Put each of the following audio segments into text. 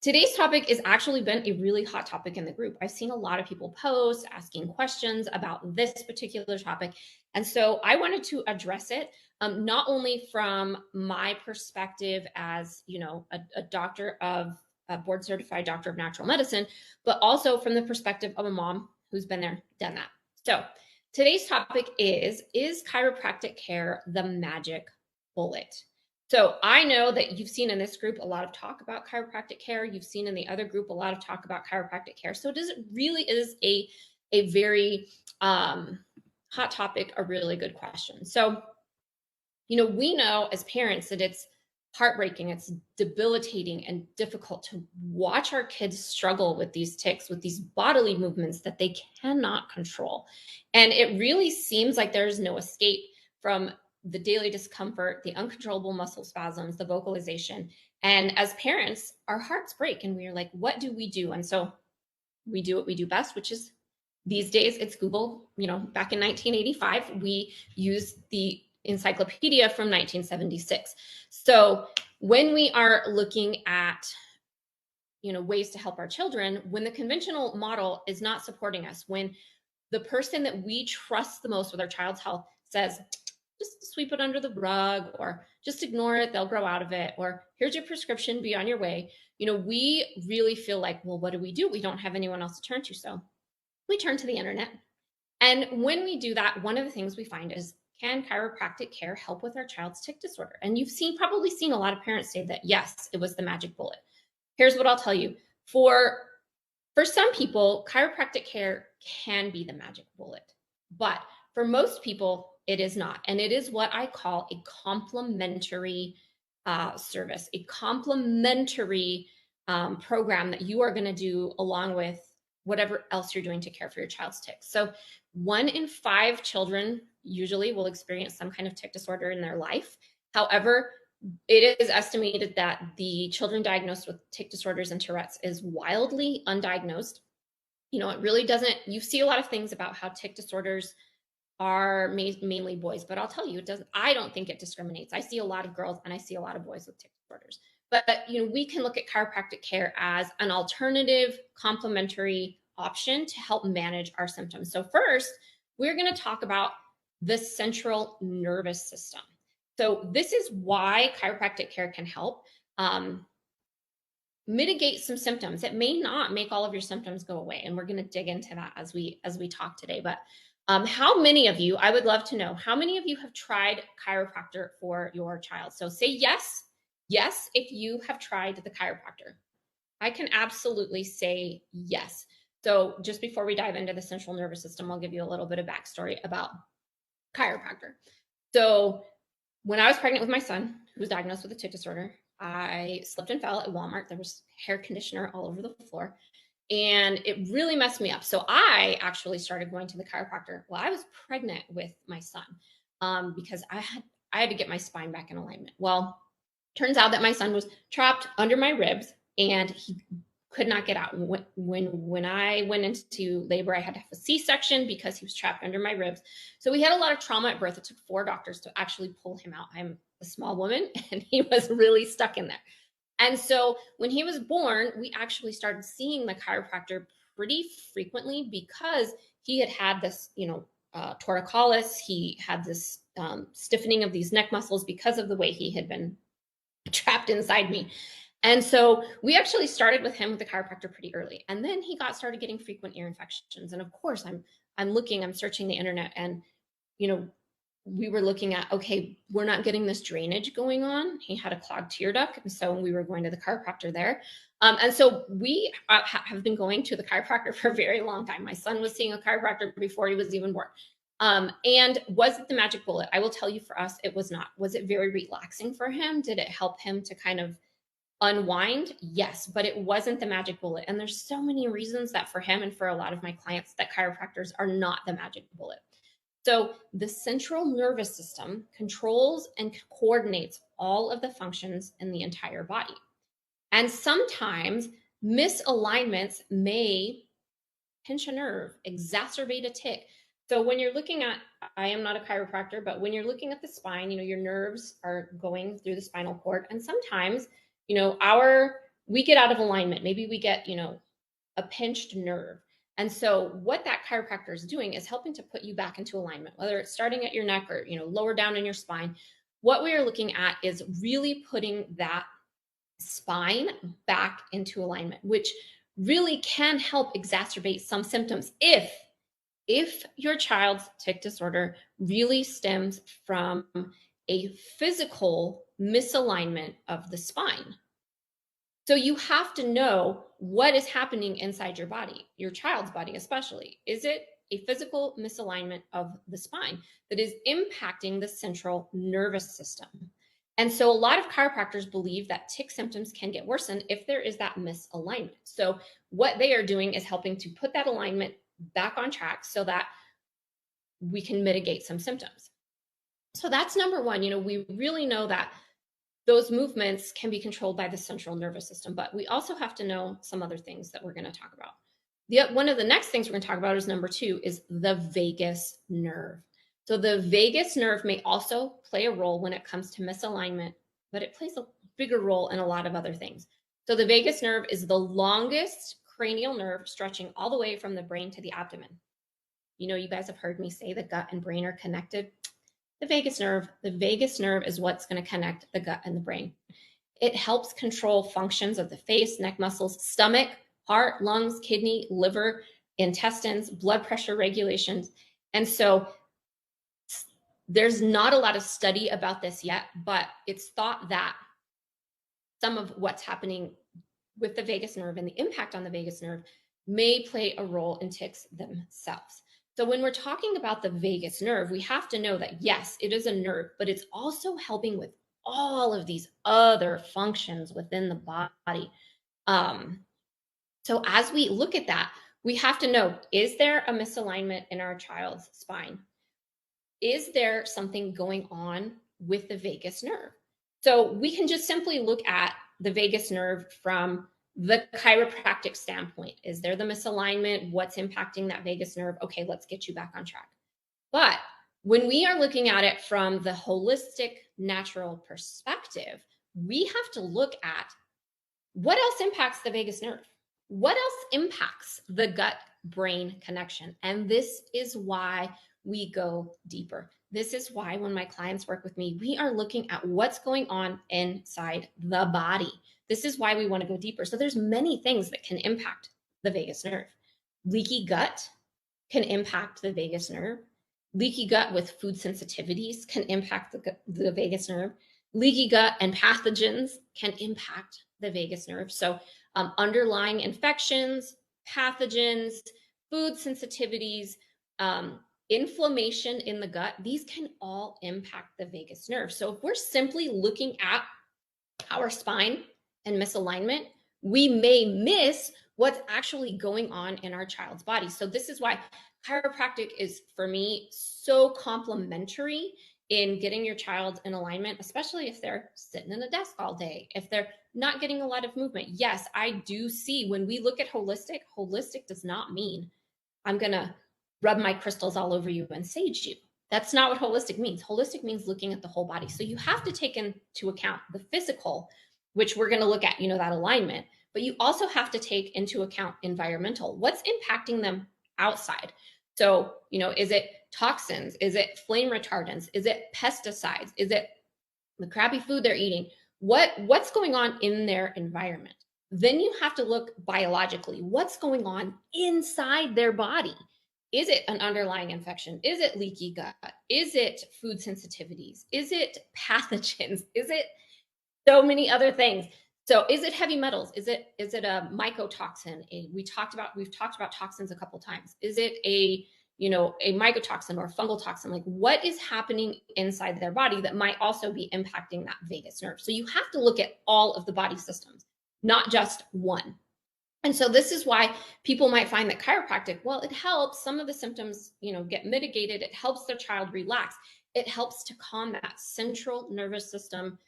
Today's topic has actually been a really hot topic in the group. I've seen a lot of people post asking questions about this particular topic. And so I wanted to address it, not only from my perspective as, a doctor of a board certified doctor of natural medicine, but also from the perspective of a mom who's been there, done that. So today's topic is chiropractic care the magic bullet? So I know that you've seen in this group a lot of talk about chiropractic care. You've seen in the other group a lot of talk about chiropractic care. So does it really is a very hot topic, a really good question. So, we know as parents that it's heartbreaking, it's debilitating and difficult to watch our kids struggle with these tics, with these bodily movements that they cannot control. And it really seems like there's no escape from the daily discomfort, the uncontrollable muscle spasms, the vocalization. And as parents, our hearts break and we're like, what do we do? And so we do what we do best, which is these days it's Google. Back in 1985, we used the encyclopedia from 1976. So when we are looking at ways to help our children, when the conventional model is not supporting us, when the person that we trust the most with our child's health says, just sweep it under the rug or just ignore it, they'll grow out of it, or here's your prescription, be on your way. We really feel like, well, what do? We don't have anyone else to turn to. So we turn to the internet. And when we do that, one of the things we find is, can chiropractic care help with our child's tic disorder? And you've probably seen a lot of parents say that, yes, it was the magic bullet. Here's what I'll tell you. For some people, chiropractic care can be the magic bullet, but for most people, it is not. And it is what I call a complementary service, a complementary program that you are going to do along with whatever else you're doing to care for your child's tics. So 1 in 5 children usually will experience some kind of tic disorder in their life. However, it is estimated that the children diagnosed with tic disorders and Tourette's is wildly undiagnosed. It really doesn't, you see a lot of things about how tic disorders are mainly boys, but I'll tell you, I don't think it discriminates. I see a lot of girls and I see a lot of boys with tic disorders. But we can look at chiropractic care as an alternative complementary option to help manage our symptoms. So first, we're going to talk about the central nervous system. So this is why chiropractic care can help mitigate some symptoms. It may not make all of your symptoms go away, and we're going to dig into that as we talk today. But how many of you, I would love to know, how many of you have tried chiropractor for your child? So say yes. Yes, if you have tried the chiropractor. I can absolutely say yes. So just before we dive into the central nervous system, I'll give you a little bit of backstory about chiropractor. So when I was pregnant with my son, who was diagnosed with a tic disorder, I slipped and fell at Walmart. There was hair conditioner all over the floor, and it really messed me up. So I actually started going to the chiropractor while I was pregnant with my son, because I had to get my spine back in alignment. Well, turns out that my son was trapped under my ribs and he could not get out. When I went into labor, I had to have a C-section because he was trapped under my ribs. So we had a lot of trauma at birth. It took 4 doctors to actually pull him out. I'm a small woman and he was really stuck in there. And so when he was born, we actually started seeing the chiropractor pretty frequently because he had this, torticollis. He had this stiffening of these neck muscles because of the way he had been trapped inside me. And so we actually started with him with the chiropractor pretty early. And then he started getting frequent ear infections. And of course, I'm searching the internet, and, we were looking at, okay, we're not getting this drainage going on. He had a clogged tear duct. And so we were going to the chiropractor there. And so we have been going to the chiropractor for a very long time. My son was seeing a chiropractor before he was even born. And was it the magic bullet? I will tell you, for us, it was not. Was it very relaxing for him? Did it help him to kind of unwind? Yes, but it wasn't the magic bullet. And there's so many reasons that for him and for a lot of my clients that chiropractors are not the magic bullet. So the central nervous system controls and coordinates all of the functions in the entire body. And sometimes misalignments may pinch a nerve, exacerbate a tic. So when you're looking at, I am not a chiropractor, but when you're looking at the spine, your nerves are going through the spinal cord. And sometimes, our we get out of alignment. Maybe we get, a pinched nerve. And so what that chiropractor is doing is helping to put you back into alignment, whether it's starting at your neck or, lower down in your spine. What we are looking at is really putting that spine back into alignment, which really can help exacerbate some symptoms if your child's tic disorder really stems from a physical misalignment of the spine. So you have to know what is happening inside your body, your child's body especially. Is it a physical misalignment of the spine that is impacting the central nervous system? And so a lot of chiropractors believe that tic symptoms can get worsened if there is that misalignment. So what they are doing is helping to put that alignment back on track so that we can mitigate some symptoms. So that's number one. We really know that those movements can be controlled by the central nervous system, but we also have to know some other things that we're going to talk about. One of the next things we're going to talk about is number two, is the vagus nerve. So the vagus nerve may also play a role when it comes to misalignment, but it plays a bigger role in a lot of other things. So the vagus nerve is the longest cranial nerve stretching all the way from the brain to the abdomen. You guys have heard me say the gut and brain are connected. The vagus nerve is what's going to connect the gut and the brain. It helps control functions of the face, neck muscles, stomach, heart, lungs, kidney, liver, intestines, blood pressure regulations. And so there's not a lot of study about this yet, but it's thought that some of what's happening with the vagus nerve and the impact on the vagus nerve may play a role in tics themselves. So when we're talking about the vagus nerve, we have to know that, yes, it is a nerve, but it's also helping with all of these other functions within the body. So as we look at that, we have to know, is there a misalignment in our child's spine? Is there something going on with the vagus nerve? So we can just simply look at the vagus nerve from the chiropractic standpoint. Is there the misalignment? What's impacting that vagus nerve? Okay, let's get you back on track. But when we are looking at it from the holistic, natural perspective, we have to look at what else impacts the vagus nerve? What else impacts the gut-brain connection? And this is why we go deeper. This is why when my clients work with me, we are looking at what's going on inside the body. This is why we want to go deeper. So there's many things that can impact the vagus nerve. Leaky gut can impact the vagus nerve. Leaky gut with food sensitivities can impact the vagus nerve. Leaky gut and pathogens can impact the vagus nerve. So underlying infections, pathogens, food sensitivities, inflammation in the gut, these can all impact the vagus nerve. So if we're simply looking at our spine and misalignment, we may miss what's actually going on in our child's body. So this is why chiropractic is, for me, so complementary in getting your child in alignment, especially if they're sitting in a desk all day, if they're not getting a lot of movement. Yes, I do see when we look at holistic does not mean I'm going to rub my crystals all over you and sage you. That's not what holistic means. Holistic means looking at the whole body. So you have to take into account the physical, which we're going to look at, that alignment, but you also have to take into account environmental. What's impacting them outside? So, is it toxins? Is it flame retardants? Is it pesticides? Is it the crappy food they're eating? What's going on in their environment? Then you have to look biologically. What's going on inside their body? Is it an underlying infection? Is it leaky gut? Is it food sensitivities? Is it pathogens? Is it so many other things? So is it heavy metals? Is it a mycotoxin? We've talked about toxins a couple times. Is it a mycotoxin or fungal toxin? Like, what is happening inside their body that might also be impacting that vagus nerve? So you have to look at all of the body systems, not just one. And so this is why people might find that chiropractic, well, it helps some of the symptoms, get mitigated. It helps their child relax. It helps to calm that central nervous system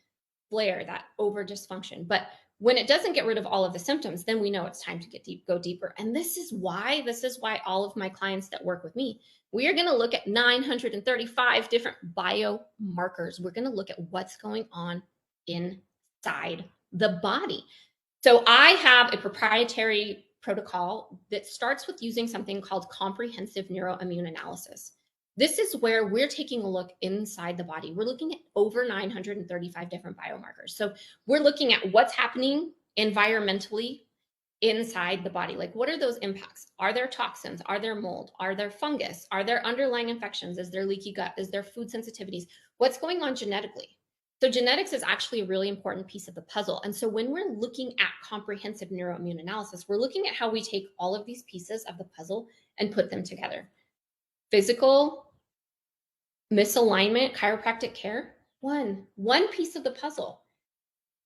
flare, that over dysfunction. But when it doesn't get rid of all of the symptoms, then we know it's time to go deeper. And this is why all of my clients that work with me, we are going to look at 935 different biomarkers. We're going to look at what's going on inside the body. So I have a proprietary protocol that starts with using something called comprehensive neuroimmune analysis. This is where we're taking a look inside the body. We're looking at over 935 different biomarkers. So we're looking at what's happening environmentally inside the body. Like, what are those impacts? Are there toxins? Are there mold? Are there fungus? Are there underlying infections? Is there leaky gut? Is there food sensitivities? What's going on genetically? So genetics is actually a really important piece of the puzzle. And so when we're looking at comprehensive neuroimmune analysis, we're looking at how we take all of these pieces of the puzzle and put them together. Physical misalignment, chiropractic care, one piece of the puzzle.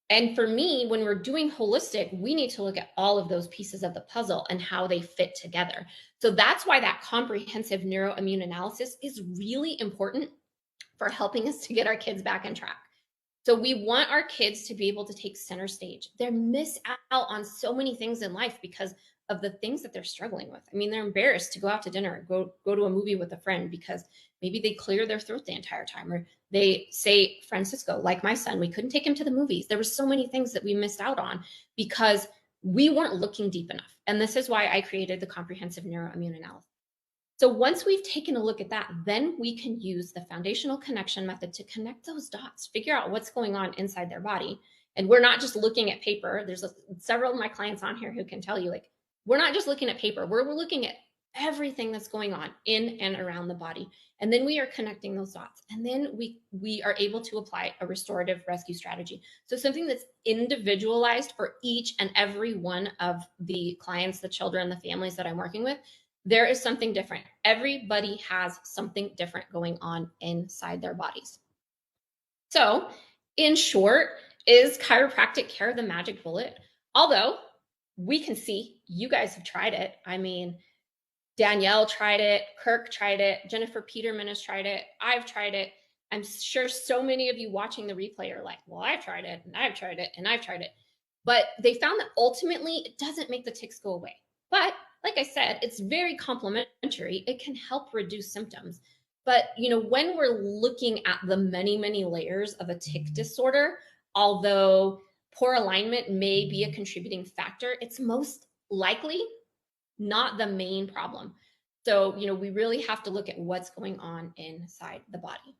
And for me, when we're doing holistic, we need to look at all of those pieces of the puzzle and how they fit together. So that's why that comprehensive neuroimmune analysis is really important for helping us to get our kids back on track. So we want our kids to be able to take center stage. They miss out on so many things in life because of the things that they're struggling with. I mean, they're embarrassed to go out to dinner, go to a movie with a friend because maybe they clear their throat the entire time, or they say, Francisco, like my son, we couldn't take him to the movies. There were so many things that we missed out on because we weren't looking deep enough. And this is why I created the comprehensive neuroimmune analysis. So once we've taken a look at that, then we can use the foundational connection method to connect those dots, figure out what's going on inside their body. And we're not just looking at paper. There's several of my clients on here who can tell you, like, we're not just looking at paper. We're looking at everything that's going on in and around the body. And then we are connecting those dots. And then we are able to apply a restorative rescue strategy. So something that's individualized for each and every one of the clients, the children, the families that I'm working with. There is something different. Everybody has something different going on inside their bodies. So, in short, is chiropractic care the magic bullet? Although we can see you guys have tried it. I mean, Danielle tried it, Kirk tried it, Jennifer Peterman has tried it, I've tried it. I'm sure so many of you watching the replay are like, well, I've tried it, and I've tried it, and I've tried it. But they found that ultimately it doesn't make the tics go away. But like I said, it's very complementary. It can help reduce symptoms. But when we're looking at the many, many layers of a tic disorder, although poor alignment may be a contributing factor, it's most likely not the main problem. So, we really have to look at what's going on inside the body.